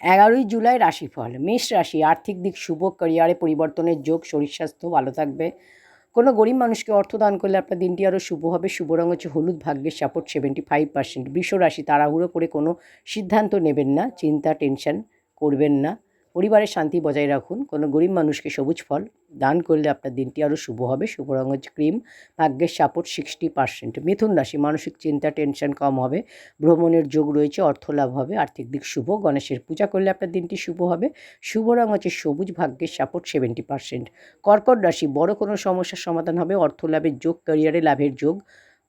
11ই জুলাই রাশিফল। মেষ রাশি, আর্থিক দিক শুভ, ক্যারিয়ারে পরিবর্তনের যোগ, শরীর স্বাস্থ্য ভালো থাকবে। কোনো গরিব মানুষকে অর্থ দান করলে আপনার দিনটি আরও শুভ হবে। শুভ রঙ হচ্ছে হলুদ, ভাগ্যের সাপোর্ট 75%। বৃষ রাশি, তাড়াহুড়ো করে কোনো সিদ্ধান্ত নেবেন না, চিন্তা টেনশন করবেন না, পরিবারের শান্তি বজায় রাখুন। কোনো গরিব মানুষকে সবুজ ফল দান করলে আপনার দিনটি আরও শুভ হবে। শুভ রঙ হচ্ছে ক্রিম, ভাগ্যের সাপোর্ট 60%। মিথুন রাশি, মানসিক চিন্তা টেনশন কম হবে, ভ্রমণের যোগ রয়েছে, অর্থ লাভ হবে, আর্থিক দিক শুভ। গণেশের পূজা করলে আপনার দিনটি শুভ হবে। শুভ রঙ হচ্ছে সবুজ, ভাগ্যের সাপোর্ট 70%। কর্কট রাশি, বড় কোনো সমস্যার সমাধান হবে, অর্থ লাভের যোগ, ক্যারিয়ারে লাভের যোগ।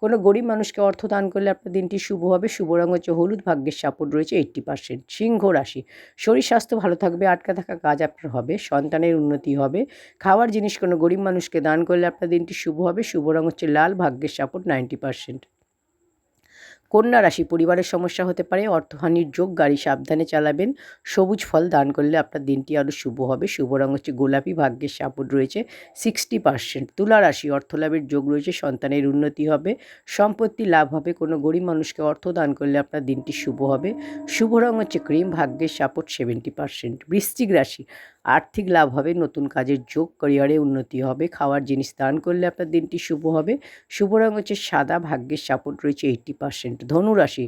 কোনো গরিব মানুষকে অর্থ দান করলে আপনার দিনটি শুভ হবে। শুভ রঙ হচ্ছে হলুদ, ভাগ্যের সাপোর্ট রয়েছে 80%। সিংহ রাশি, শরীর স্বাস্থ্য ভালো থাকবে, আটকা থাকা কাজ আপনার হবে, সন্তানের উন্নতি হবে। খাওয়ার জিনিস কোনো গরিব মানুষকে দান করলে আপনার দিনটি শুভ হবে। শুভ রঙ হচ্ছে লাল, ভাগ্যের সাপোর্ট 90%। কন্যা রাশি, পরিবারের সমস্যা হতে পারে, অর্থহানির যোগ, গাড়ি সাবধানে চালাবেন। সবুজ ফল দান করলে আপনার দিনটি আরও শুভ হবে। শুভ রঙ হচ্ছে গোলাপি, ভাগ্যের সাপোর্ট রয়েছে 60%। তুলা রাশি, অর্থলাভের যোগ রয়েছে, সন্তানের উন্নতি হবে, সম্পত্তি লাভ হবে। কোনো গরিব মানুষকে অর্থ দান করলে আপনার দিনটি শুভ হবে। শুভ রঙ হচ্ছে ক্রিম, ভাগ্যের সাপোর্ট 70%। বৃশ্চিক রাশি, আর্থিক লাভ হবে, নতুন কাজের যোগ, ক্যারিয়ারে উন্নতি হবে। খাওয়ার জিনিস দান করলে আপনার দিনটি শুভ হবে। শুভ রঙ হচ্ছে সাদা, ভাগ্যের সাপোর্ট রয়েছে 80%। ধনুরাশি,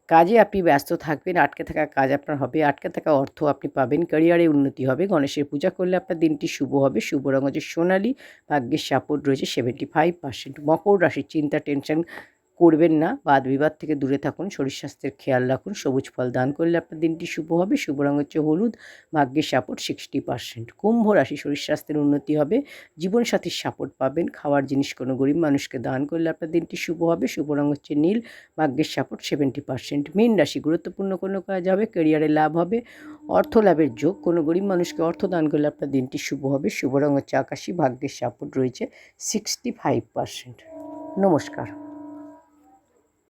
কাজে আপনি ব্যস্ত থাকবেন, আটকে থাকা কাজ আপনার হবে, আটকে থাকা অর্থ আপনি পাবেন, ক্যারিয়ারে উন্নতি হবে। গণেশের পূজা করলে আপনার দিনটি শুভ হবে। শুভ রঙ হচ্ছে সোনালি, ভাগ্যের সাপোর্ট রয়েছে 75%। মকর রাশি, চিন্তা টেনশন করবেন না, বাদ বিবাদ থেকে দূরে থাকুন, শরীর স্বাস্থ্যের খেয়াল রাখুন। সবুজ ফল দান করলে আপনার দিনটি শুভ হবে। শুভ রঙ হচ্ছে হলুদ, ভাগ্যের সাপোর্ট 60%। কুম্ভ রাশি, শরীর স্বাস্থ্যের উন্নতি হবে, জীবনসাথীর সাপোর্ট পাবেন। খাওয়ার জিনিস কোনো গরিব মানুষকে দান করলে আপনার দিনটি শুভ হবে। শুভ রঙ হচ্ছে নীল, ভাগ্যের সাপোর্ট 70%। মীন রাশি, গুরুত্বপূর্ণ কোনো কাজ হবে, ক্যারিয়ারে লাভ হবে, অর্থ লাভের যোগ। কোনো গরিব মানুষকে অর্থ দান করলে আপনার দিনটি শুভ হবে। শুভ রঙ হচ্ছে আকাশী, ভাগ্যের সাপোর্ট রয়েছে 65%। নমস্কার।